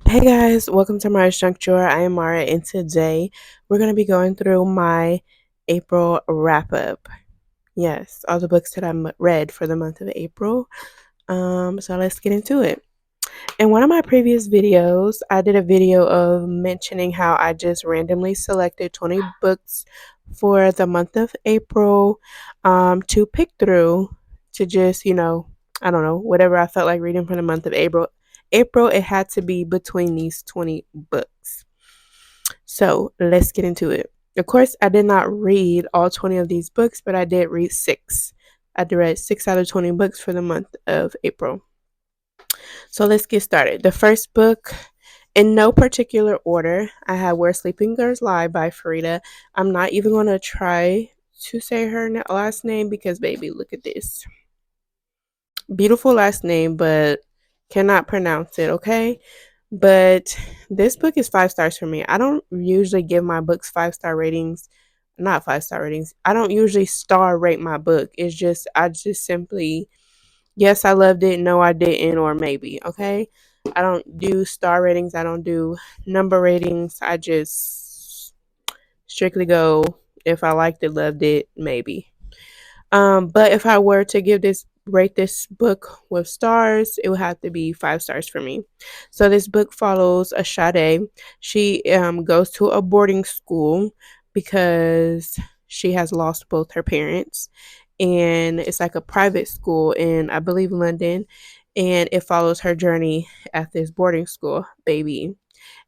Hey guys, welcome to Mara's Junk Drawer. I am Mara, and today we're going to be going through my April wrap up. Yes, all the books that I read for the month of April. So let's get into it. In one of my previous videos, I did a video of mentioning how I just randomly selected 20 books for the month of April to pick through to just, I don't know, whatever I felt like reading for the month of April. It had to be between these 20 books. So let's get into it. Of course, I did not read all 20 of these books, but I did read six. I read 6 out of 20 books for the month of April. So let's get started. The first book, in no particular order, I had Where Sleeping Girls Lie by Farida. I'm not even going to try to say her last name because, baby, look at this. Beautiful last name, but cannot pronounce it, okay? But this book is 5 stars for me. I don't usually give my books 5-star ratings. Not 5-star ratings. I don't usually star rate my book. It's just, I just simply, yes, I loved it. No, I didn't, or maybe, okay? I don't do star ratings. I don't do number ratings. I just strictly go if I liked it, loved it, maybe. But if I were to rate this book with stars, it would have to be 5 stars for me. So this book follows a Sade. She goes to a boarding school because she has lost both her parents, and it's like a private school in, I believe, London, and it follows her journey at this boarding school, baby.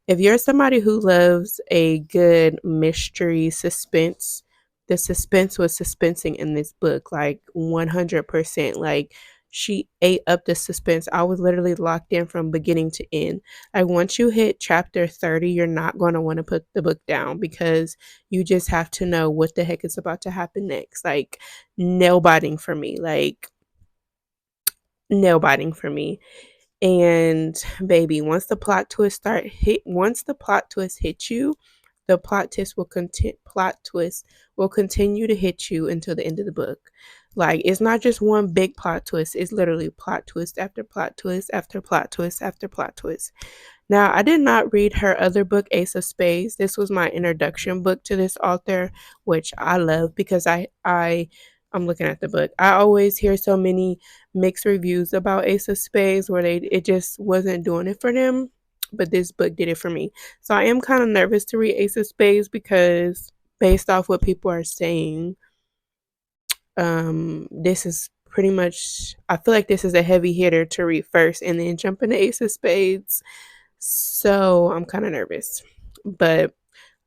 If you're somebody who loves a good mystery suspense, the suspense was suspensing in this book, like 100%. Like, she ate up the suspense. I was literally locked in from beginning to end. Like, once you hit chapter 30, you're not going to want to put the book down because you just have to know what the heck is about to happen next. Like, nail biting for me. Like, nail biting for me. And baby, once the plot twist hits you, the plot twist will continue to hit you until the end of the book. Like, it's not just one big plot twist, it's literally plot twist after plot twist after plot twist after plot twist. Now, I did not read her other book, Ace of Spades. This was my introduction book to this author, which I love because I'm looking at the book. I always hear so many mixed reviews about Ace of Spades where it just wasn't doing it for them, but this book did it for me. So I am kind of nervous to read Ace of Spades because based off what people are saying, this is pretty much, I feel like this is a heavy hitter to read first and then jump into Ace of Spades. So I'm kind of nervous, but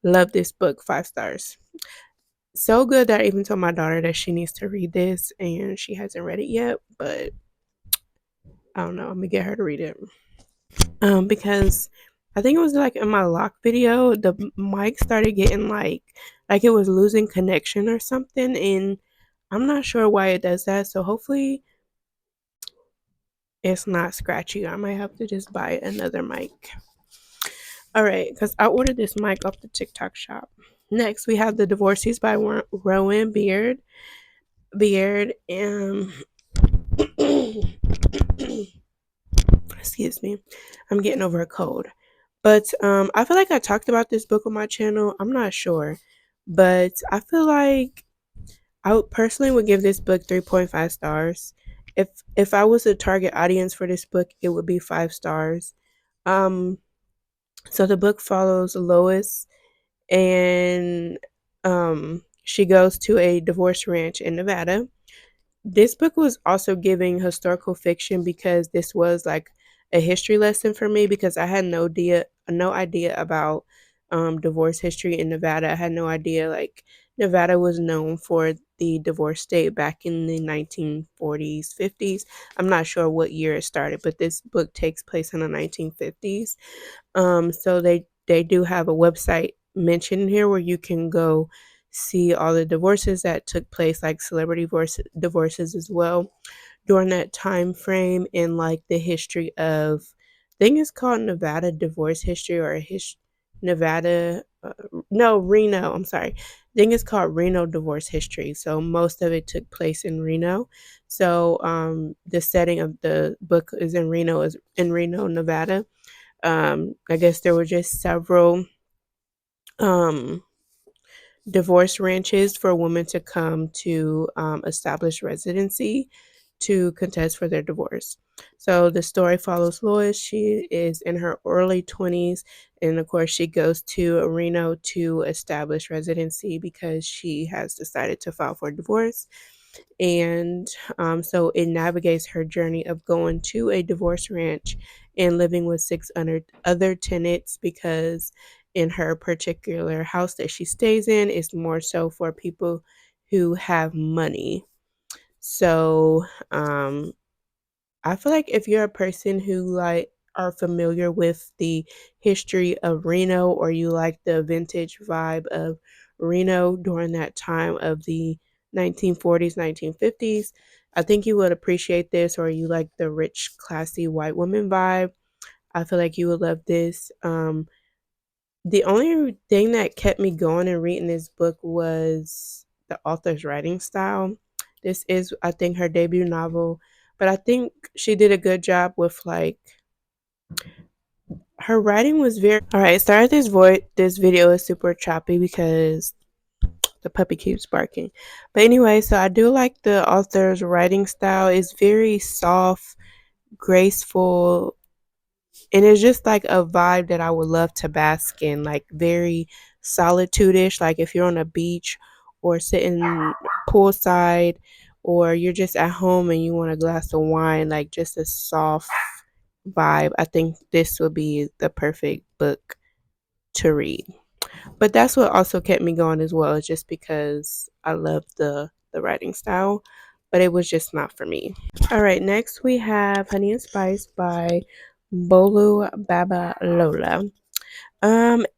love this book, 5 stars. So good that I even told my daughter that she needs to read this and she hasn't read it yet, but I don't know. I'm gonna get her to read it. Because I think it was like in my lock video, the mic started getting like it was losing connection or something, and I'm not sure why it does that. So hopefully it's not scratchy. I might have to just buy another mic. All right, because I ordered this mic off the TikTok shop. Next, we have The Divorcees by Rowan Beard. Excuse me, I'm getting over a cold. But I feel like I talked about this book on my channel. I'm not sure, but I feel like personally would give this book 3.5 stars. If I was a target audience for this book, it would be 5 stars. Um, so the book follows Lois, and she goes to a divorce ranch in Nevada. This book was also giving historical fiction because this was like a history lesson for me because I had no idea about divorce history in Nevada. I had no idea like Nevada was known for the divorce state back in the 1940s, 50s. I'm not sure what year it started, but this book takes place in the 1950s. So they do have a website mentioned here where you can go see all the divorces that took place, like celebrity divorces as well during that time frame, in like the history of, I think it's called Nevada Divorce History or Nevada, no, Reno, I'm sorry. I think it's called Reno Divorce History. So most of it took place in Reno. So the setting of the book is in Reno, Nevada. I guess there were just several um divorce ranches for women to come to establish residency to contest for their divorce. So the story follows Lois. She is in her early 20s, and of course, she goes to Reno to establish residency because she has decided to file for divorce. And so it navigates her journey of going to a divorce ranch and living with six other tenants, because in her particular house that she stays in is more so for people who have money. So I feel like if you're a person who like are familiar with the history of Reno, or you like the vintage vibe of Reno during that time of the 1940s, 1950s, I think you would appreciate this, or you like the rich, classy white woman vibe. I feel like you would love this. The only thing that kept me going and reading this book was the author's writing style. This is, I think, her debut novel, but I think she did a good job with like her writing was very. All right, sorry this video is super choppy because the puppy keeps barking. But anyway, so I do like the author's writing style. It's very soft, graceful, and it's just like a vibe that I would love to bask in, like very solitude-ish, like if you're on a beach or sitting poolside, or you're just at home and you want a glass of wine, like just a soft vibe. I think this would be the perfect book to read. But that's what also kept me going as well, just because I love the writing style, but it was just not for me. All right, next we have Honey and Spice by Bolu Baba Lola.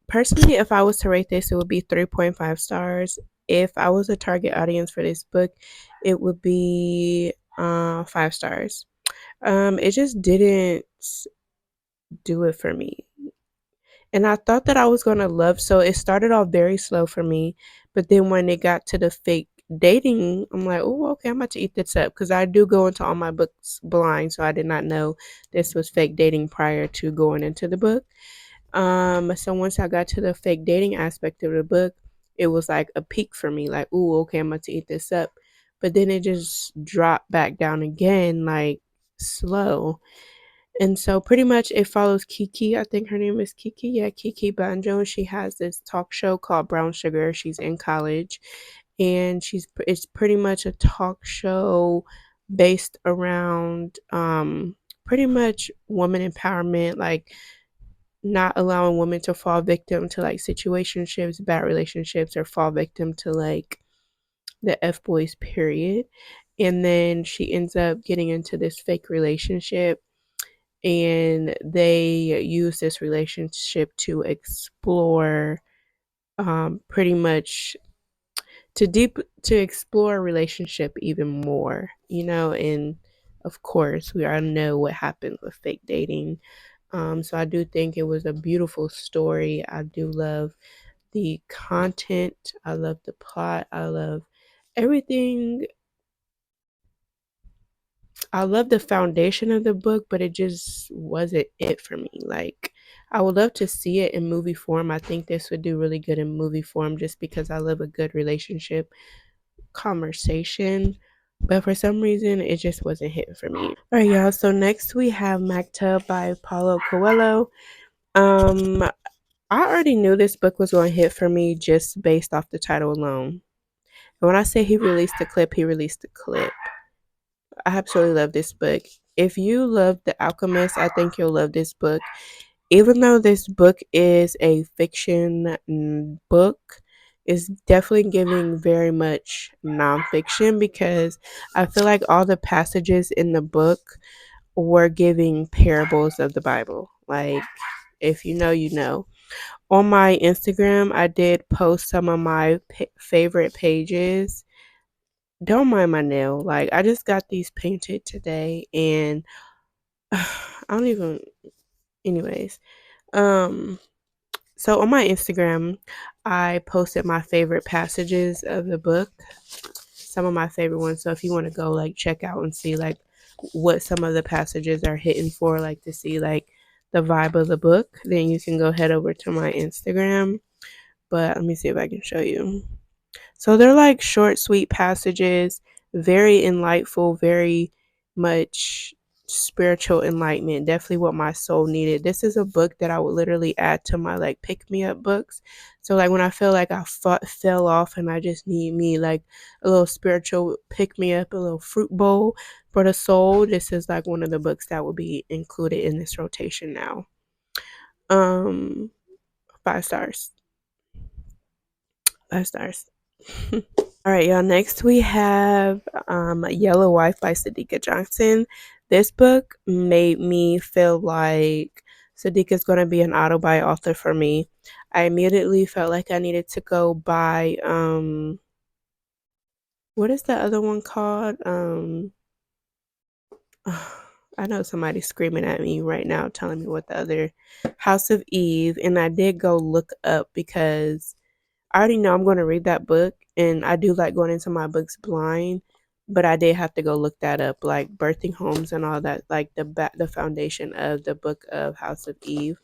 Personally, if I was to rate this, it would be 3.5 stars. If I was a target audience for this book, it would be 5 stars. It just didn't do it for me. And I thought that I was gonna love, so it started off very slow for me, but then when it got to the fake dating, I'm like, oh, okay, I'm about to eat this up, because I do go into all my books blind, so I did not know this was fake dating prior to going into the book. So once I got to the fake dating aspect of the book, it was like a peak for me, like, ooh, okay, I'm about to eat this up. But then it just dropped back down again, like slow. And so pretty much it follows Kiki. I think her name is Kiki. Yeah, Kiki Banjo. She has this talk show called Brown Sugar. She's in college, and it's pretty much a talk show based around pretty much woman empowerment, like not allowing women to fall victim to like situationships, bad relationships, or fall victim to like the F boys period. And then she ends up getting into this fake relationship, and they use this relationship to explore pretty much to explore a relationship even more, and of course we all know what happens with fake dating. So I do think it was a beautiful story. I do love the content, I love the plot, I love everything. I love the foundation of the book, but it just wasn't it for me. Like, I would love to see it in movie form. I think this would do really good in movie form, just because I love a good relationship conversation. But for some reason, it just wasn't hitting for me. All right, y'all. So next we have Macta by Paulo Coelho. Um, I already knew this book was going to hit for me just based off the title alone. And when I say he released the clip, he released the clip. I absolutely love this book. If you love The Alchemist, I think you'll love this book. Even though this book is a fiction book, it's definitely giving very much nonfiction, because I feel like all the passages in the book were giving parables of the Bible. Like, if you know, you know. On my Instagram, I did post some of my favorite pages. Don't mind my nail. Like, I just got these painted today, and I don't even. Anyways, um, so on my Instagram, I posted my favorite passages of the book, some of my favorite ones. So if you want to go like check out and see like what some of the passages are hitting for, like to see like the vibe of the book, then you can go head over to my Instagram. But let me see if I can show you. So they're like short, sweet passages, very enlightful, very much spiritual enlightenment. Definitely what my soul needed. This is a book that I would literally add to my like pick me up books. So like when I feel like I fell off and I just need me like a little spiritual pick me up, a little fruit bowl for the soul. This is like one of the books that will be included in this rotation now. Um, 5 stars. 5 stars. All right, y'all. Next, we have Yellow Wife by Sadika Johnson. This book made me feel like Sadika's going to be an auto-buy author for me. I immediately felt like I needed to go buy, what is the other one called? I know somebody's screaming at me right now telling me what the other House of Eve, and I did go look up because I already know I'm going to read that book, and I do like going into my books blind, but I did have to go look that up, like birthing homes and all that, like the foundation of the book of House of Eve.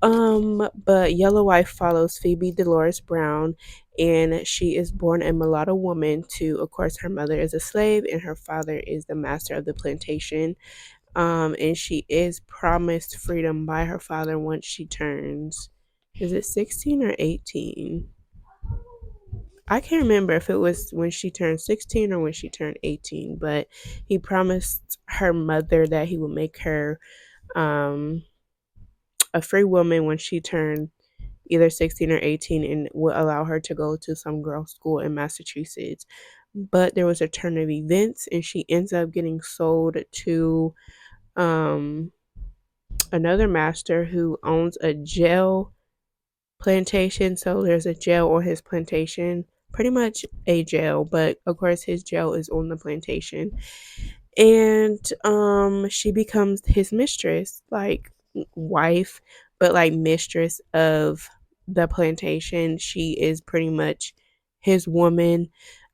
But Yellow Wife follows Phoebe Dolores Brown, and she is born a mulatto woman to, of course, her mother is a slave and her father is the master of the plantation. And she is promised freedom by her father once she turns, is it 16 or 18? I can't remember if it was when she turned 16 or when she turned 18, but he promised her mother that he would make her um, a free woman when she turned either 16 or 18 and would allow her to go to some girls' school in Massachusetts. But there was a turn of events and she ends up getting sold to um, another master who owns a jail plantation. So there's a jail on his plantation, pretty much a jail, but of course his jail is on the plantation. And she becomes his mistress, like wife, but like mistress of the plantation. She is pretty much his woman,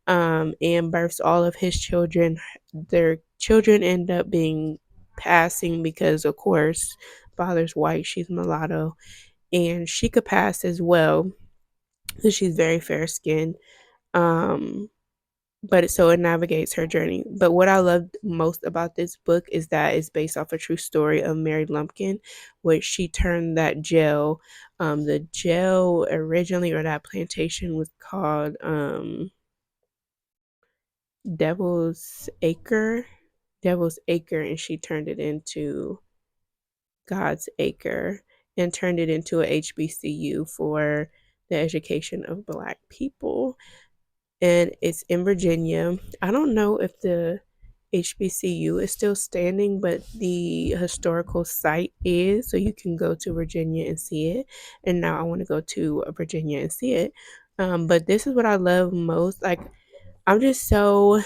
and births all of his children. Their children end up being passing because of course father's white, she's mulatto, and she could pass as well because she's very fair skinned. Um, but so it navigates her journey. But what I loved most about this book is that it's based off a true story of Mary Lumpkin, which she turned that jail. The jail originally, or that plantation, was called Devil's Acre. Devil's Acre, and she turned it into God's Acre and turned it into a HBCU for the education of Black people. And it's in Virginia. I don't know if the HBCU is still standing, but the historical site is, so you can go to Virginia and see it. And now I want to go to Virginia and see it. But this is what I love most. Like, I'm just so,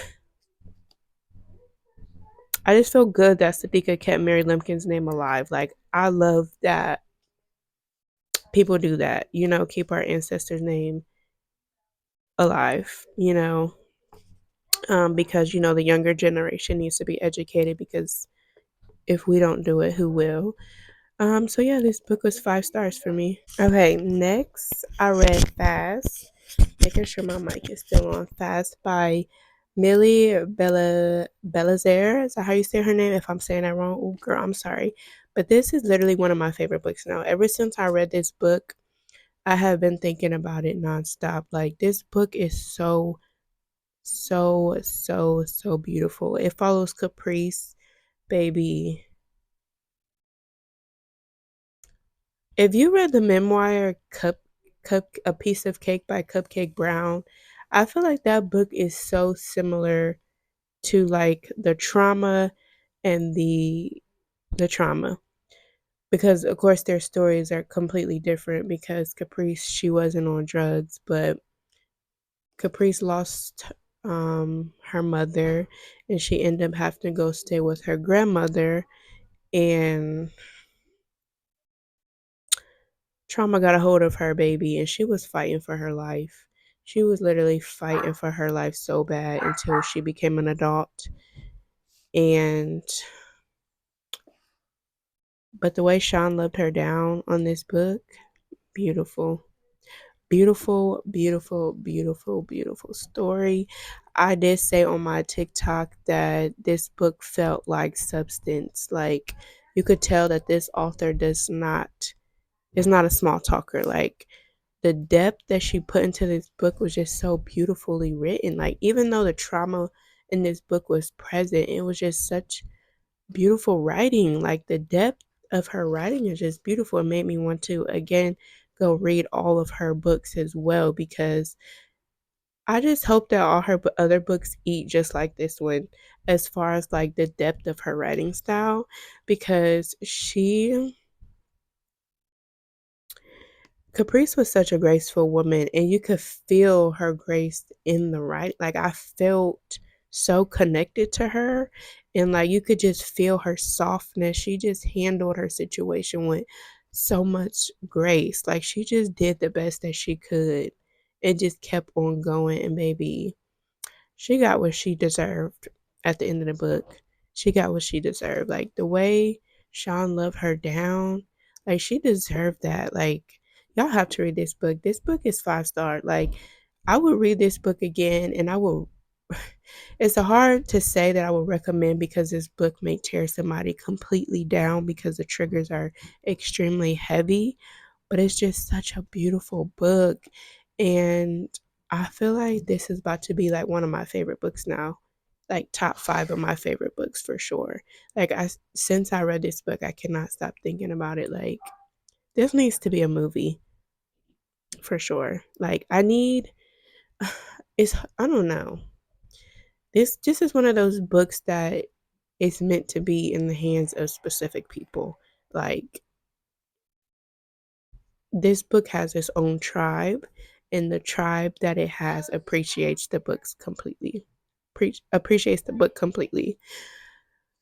I just feel good that Sadiqa kept Mary Lumpkin's name alive. Like, I love that people do that, keep our ancestors' name alive, because, the younger generation needs to be educated because if we don't do it, who will? So yeah, this book was 5 stars for me. Okay, next I read Fast, making sure my mic is still on. Fast by Millie Belazaire. Is that how you say her name? If I'm saying that wrong, oh girl, I'm sorry. But this is literally one of my favorite books now. Ever since I read this book, I have been thinking about it nonstop. Like, this book is so, so, so, so beautiful. It follows Caprice, baby. If you read the memoir A Piece of Cake by Cupcake Brown, I feel like that book is so similar to like the trauma and the trauma, because of course their stories are completely different because Caprice, she wasn't on drugs, but Caprice lost her mother and she ended up having to go stay with her grandmother, and trauma got a hold of her, baby, and she was fighting for her life. She was literally fighting for her life so bad until she became an adult. And But the way Sean loved her down on this book, beautiful. Beautiful, beautiful, beautiful, beautiful story. I did say on my TikTok that this book felt like substance. Like you could tell that this author does not is not a small talker. Like the depth that she put into this book was just so beautifully written. Like even though the trauma in this book was present, it was just such beautiful writing. Like the depth of her writing is just beautiful. It made me want to again go read all of her books as well because I just hope that all her other books eat just like this one as far as like the depth of her writing style because she Caprice was such a graceful woman, and you could feel her grace in the right. Like I felt so connected to her, and like you could just feel her softness. She just handled her situation with so much grace. Like she just did the best that she could, and just kept on going. And baby, she got what she deserved at the end of the book. She got what she deserved. Like the way Sean loved her down, like she deserved that. Like y'all have to read this book. This book is 5 star. Like I would read this book again and I will it's hard to say that I would recommend because this book may tear somebody completely down because the triggers are extremely heavy, but it's just such a beautiful book. And I feel like this is about to be like one of my favorite books now. Like top 5 of my favorite books for sure. Like I since I read this book, I cannot stop thinking about it. Like this needs to be a movie for sure. Like I need it's I don't know. This is one of those books that is meant to be in the hands of specific people. Like this book has its own tribe, and the tribe that it has appreciates the books completely. Appreciates the book completely.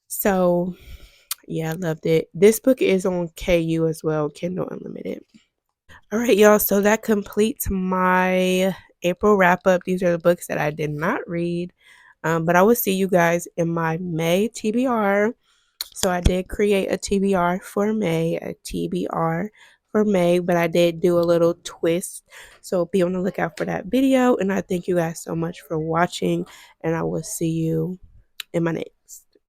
So yeah, I loved it. This book is on KU as well, Kindle Unlimited. All right, y'all. So that completes my April wrap up. These are the books that I did not read. But I will see you guys in my May TBR. So I did create a TBR for May, but I did do a little twist. So be on the lookout for that video. And I thank you guys so much for watching. And I will see you in my next.